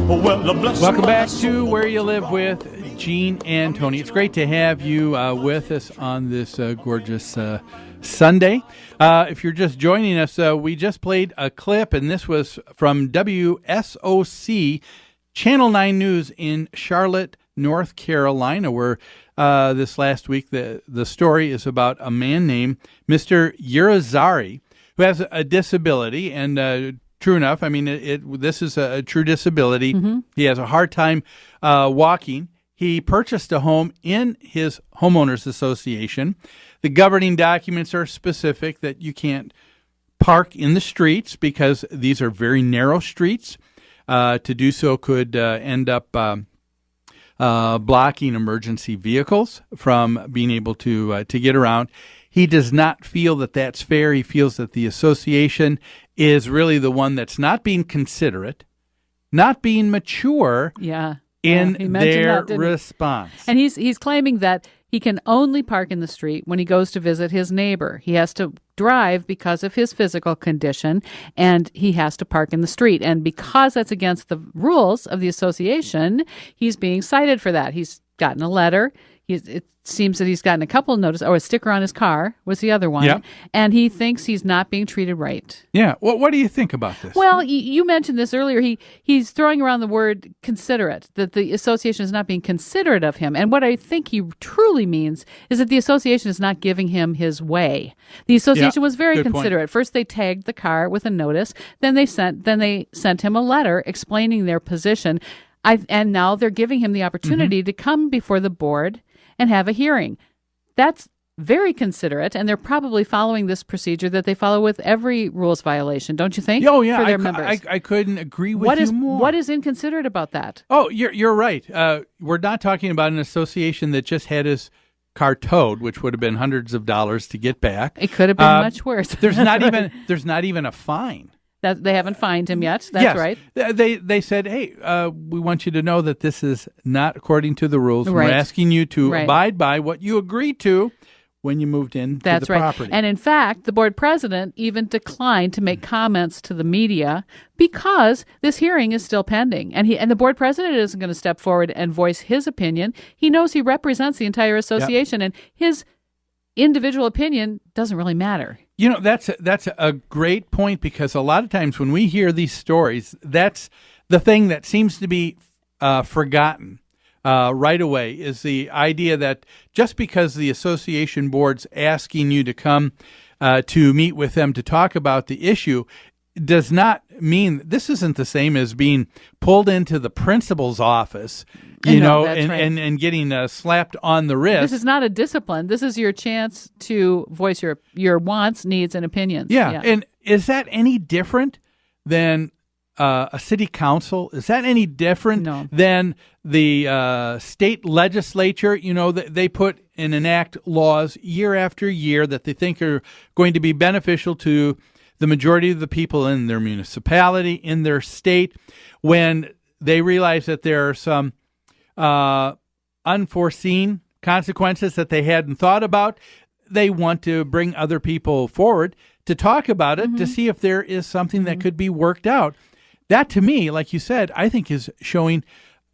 Welcome back to Where You Live with Gene and Tony. It's great to have you with us on this gorgeous Sunday. If you're just joining us, we just played a clip, and this was from WSOC Channel 9 News in Charlotte, North Carolina, where this last week the story is about a man named Mr. Urizari who has a disability, and true enough, I mean, this is a true disability. Mm-hmm. He has a hard time walking. He purchased a home in his homeowners association. The governing documents are specific that you can't park in the streets because these are very narrow streets. To do so could end up blocking emergency vehicles from being able to get around. He does not feel that that's fair. He feels that the association is really the one that's not being considerate, not being mature in their response. And he's claiming that he can only park in the street when he goes to visit his neighbor. He has to drive because of his physical condition, and he has to park in the street. And because that's against the rules of the association, he's being cited for that. He's gotten a letter. It seems that he's gotten a couple of notices, or a sticker on his car was the other one. Yep. And he thinks he's not being treated right. Yeah. Well, what do you think about this? Well, you mentioned this earlier. He's throwing around the word considerate, that the association is not being considerate of him. And what I think he truly means is that the association is not giving him his way. The association was very considerate. Point. First, they tagged the car with a notice. Then they sent him a letter explaining their position. And now they're giving him the opportunity to come before the board and have a hearing. That's very considerate, and they're probably following this procedure that they follow with every rules violation, don't you think? Oh, yeah. For their members. I couldn't agree with you more. What is inconsiderate about that? Oh, you're right. We're not talking about an association that just had his car towed, which would have been hundreds of dollars to get back. It could have been much worse. There's not even a fine. That they haven't fined him yet. That's right. They said, hey, we want you to know that this is not according to the rules. Right. We're asking you to abide by what you agreed to when you moved into the property. And in fact, the board president even declined to make comments to the media because this hearing is still pending. And the board president isn't going to step forward and voice his opinion. He knows he represents the entire association, and his individual opinion doesn't really matter. You know, that's a great point, because a lot of times when we hear these stories, that's the thing that seems to be forgotten right away, is the idea that just because the association board's asking you to come to meet with them to talk about the issue does not mean this isn't the same as being pulled into the principal's office, and getting slapped on the wrist. This is not a discipline. This is your chance to voice your wants, needs, and opinions. Yeah. And is that any different than a city council? Is that any different than the state legislature? You know, they put and enact laws year after year that they think are going to be beneficial to the majority of the people in their municipality, in their state. When they realize that there are some unforeseen consequences that they hadn't thought about, they want to bring other people forward to talk about it, to see if there is something that could be worked out. That, to me, like you said, I think is showing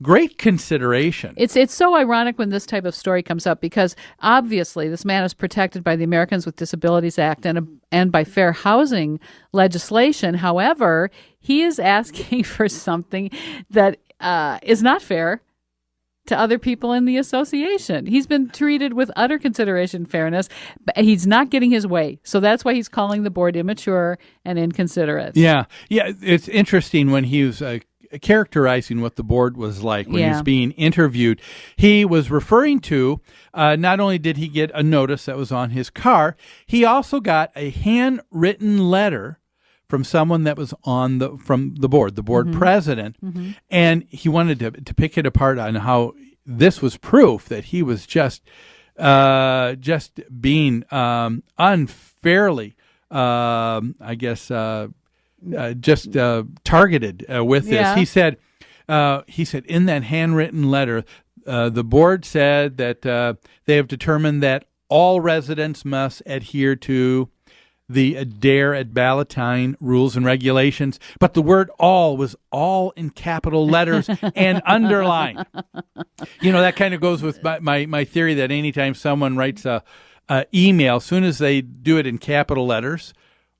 great consideration. It's so ironic when this type of story comes up, because obviously this man is protected by the Americans with Disabilities Act and by fair housing legislation. However, he is asking for something that is not fair to other people in the association. He's been treated with utter consideration, fairness, but he's not getting his way. So that's why he's calling the board immature and inconsiderate. Yeah. It's interesting when he was characterizing what the board was like when he was being interviewed. He was referring to, not only did he get a notice that was on his car, he also got a handwritten letter from someone that was from the board president, and he wanted to pick it apart on how this was proof that he was just being unfairly, targeted with this. He said in that handwritten letter, the board said that they have determined that all residents must adhere to the Dare at Ballotine rules and regulations, but the word all was all in capital letters and underlined. That kind of goes with my theory that anytime someone writes a email, as soon as they do it in capital letters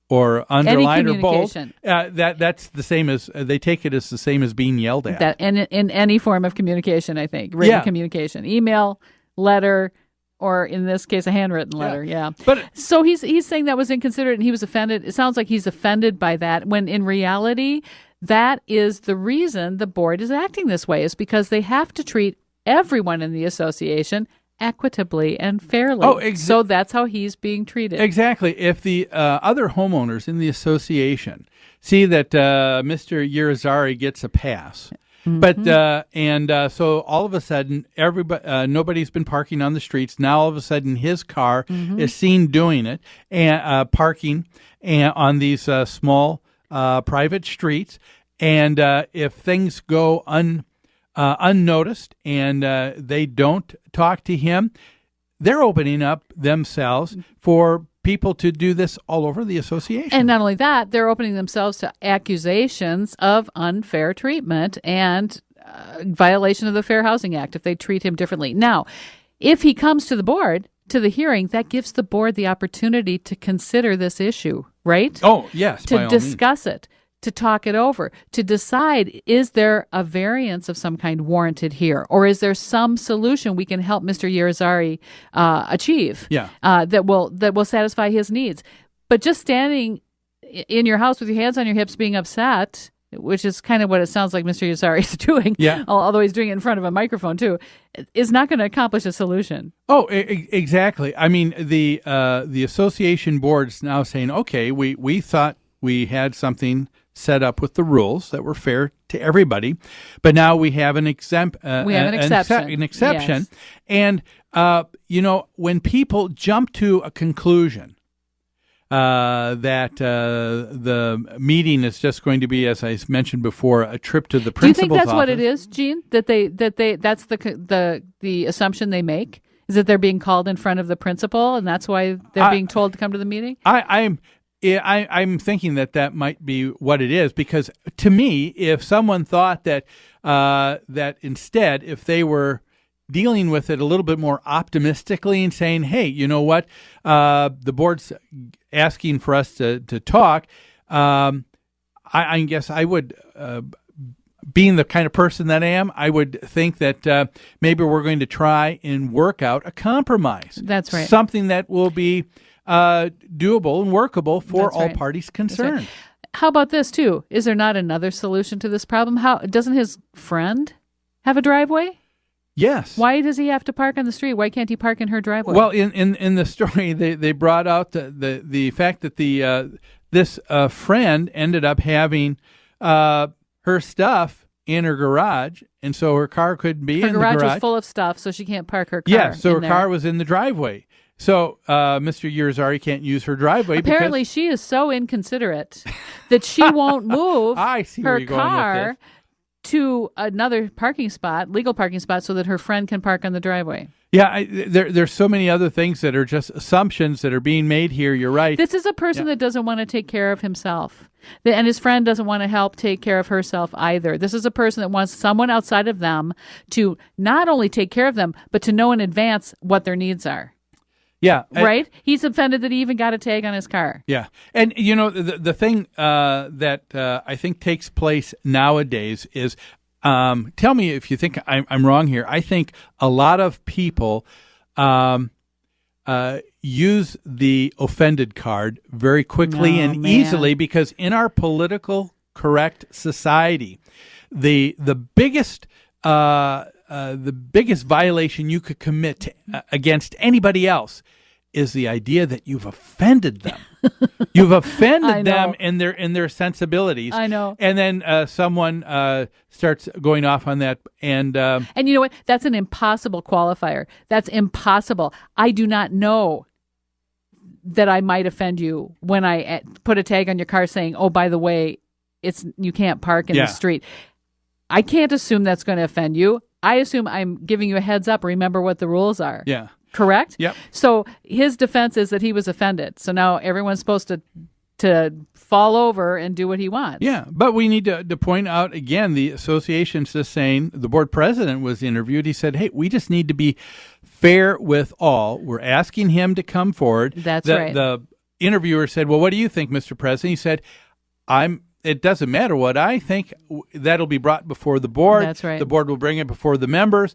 or underline or bold, that's the same as they take it as the same as being yelled at. That in any form of communication, I think, written communication, email, letter, or in this case, a handwritten letter. Yeah. But so he's saying that was inconsiderate and he was offended. It sounds like he's offended by that, when in reality, that is the reason the board is acting this way, is because they have to treat everyone in the association equitably and fairly. So that's how he's being treated. Exactly. If the other homeowners in the association see that Mr. Irizarry gets a pass, but so all of a sudden, nobody's been parking on the streets. Now all of a sudden, his car is seen doing it and parking on these small private streets. And if things go unnoticed and they don't talk to him, they're opening up themselves for people to do this all over the association. And not only that, they're opening themselves to accusations of unfair treatment and violation of the Fair Housing Act if they treat him differently. Now, if he comes to the board, to the hearing, that gives the board the opportunity to consider this issue, right? Oh, yes. To discuss it, to talk it over, to decide, is there a variance of some kind warranted here? Or is there some solution we can help Mr. Irizarry achieve that will satisfy his needs? But just standing in your house with your hands on your hips being upset, which is kind of what it sounds like Mr. Irizarry is doing, although he's doing it in front of a microphone too, is not going to accomplish a solution. Oh, exactly. I mean, the association board's now saying, okay, we thought we had something set up with the rules that were fair to everybody, but now we have an exception. Yes. And when people jump to a conclusion that the meeting is just going to be, as I mentioned before, a trip to the principal's office. Do you think that's what it is, Gene? That's the assumption they make, is that they're being called in front of the principal, and that's why they're being told to come to the meeting? I'm thinking that might be what it is, because to me, if someone thought that instead, if they were dealing with it a little bit more optimistically and saying, hey, you know what, the board's asking for us to talk, I guess I would, being the kind of person that I am, I would think that maybe we're going to try and work out a compromise. That's right. Something that will be doable and workable for all parties concerned. Right. How about this too? Is there not another solution to this problem? Doesn't his friend have a driveway? Yes. Why does he have to park on the street? Why can't he park in her driveway? Well, in the story, they brought out the fact that this friend ended up having her stuff in her garage, and so her car couldn't be in the garage. Her garage was full of stuff, so she can't park her car. Yeah, so her car was in the driveway. So Mr. Irizarry can't use her driveway. Apparently, she is so inconsiderate that she won't move her car to another legal parking spot, so that her friend can park on the driveway. Yeah, there's so many other things that are just assumptions that are being made here. You're right. This is a person that doesn't want to take care of himself. And his friend doesn't want to help take care of herself either. This is a person that wants someone outside of them to not only take care of them, but to know in advance what their needs are. Yeah. Right? He's offended that he even got a tag on his car. Yeah. And, the thing that I think takes place nowadays is, tell me if you think I'm wrong here. I think a lot of people use the offended card very quickly and easily, because in our political correct society, the biggest violation you could commit against anybody else is the idea that you've offended them. You've offended them in their sensibilities. I know. And then someone starts going off on that. And you know what? That's an impossible qualifier. That's impossible. I do not know that I might offend you when I put a tag on your car saying, oh, by the way, you can't park in the street. I can't assume that's going to offend you. I assume I'm giving you a heads up. Remember what the rules are. Yeah. Correct? Yep. So his defense is that he was offended. So now everyone's supposed to fall over and do what he wants. Yeah, but we need to point out again, the association's just saying, the board president was interviewed. He said, hey, we just need to be fair with all. We're asking him to come forward. That's right. The interviewer said, well, what do you think, Mr. President? He said, it doesn't matter what I think. That'll be brought before the board. That's right. The board will bring it before the members,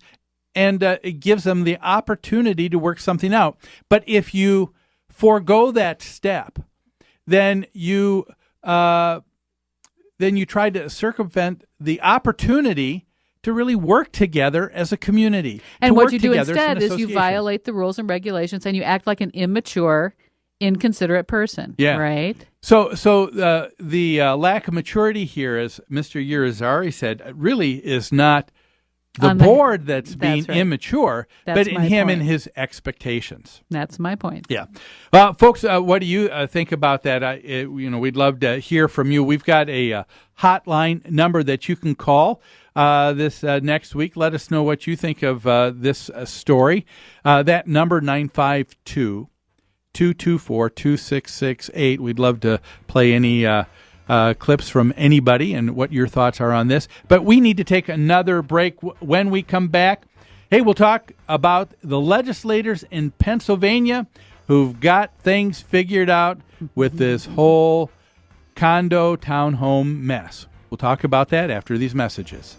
and it gives them the opportunity to work something out. But if you forego that step, then you try to circumvent the opportunity to really work together as a community. And what you do instead is you violate the rules and regulations, and you act like an immature, inconsiderate person. Yeah. Right? So the lack of maturity here, as Mr. Irizarry said, really is not the board that's being right. immature, but in him and his expectations. That's my point. Yeah. Folks, what do you think about that? We'd love to hear from you. We've got a hotline number that you can call this next week. Let us know what you think of this story. That number, 952-224-2668. We'd love to play any clips from anybody and what your thoughts are on this. But we need to take another break. When we come back, hey, we'll talk about the legislators in Pennsylvania who've got things figured out with this whole condo townhome mess. We'll talk about that after these messages.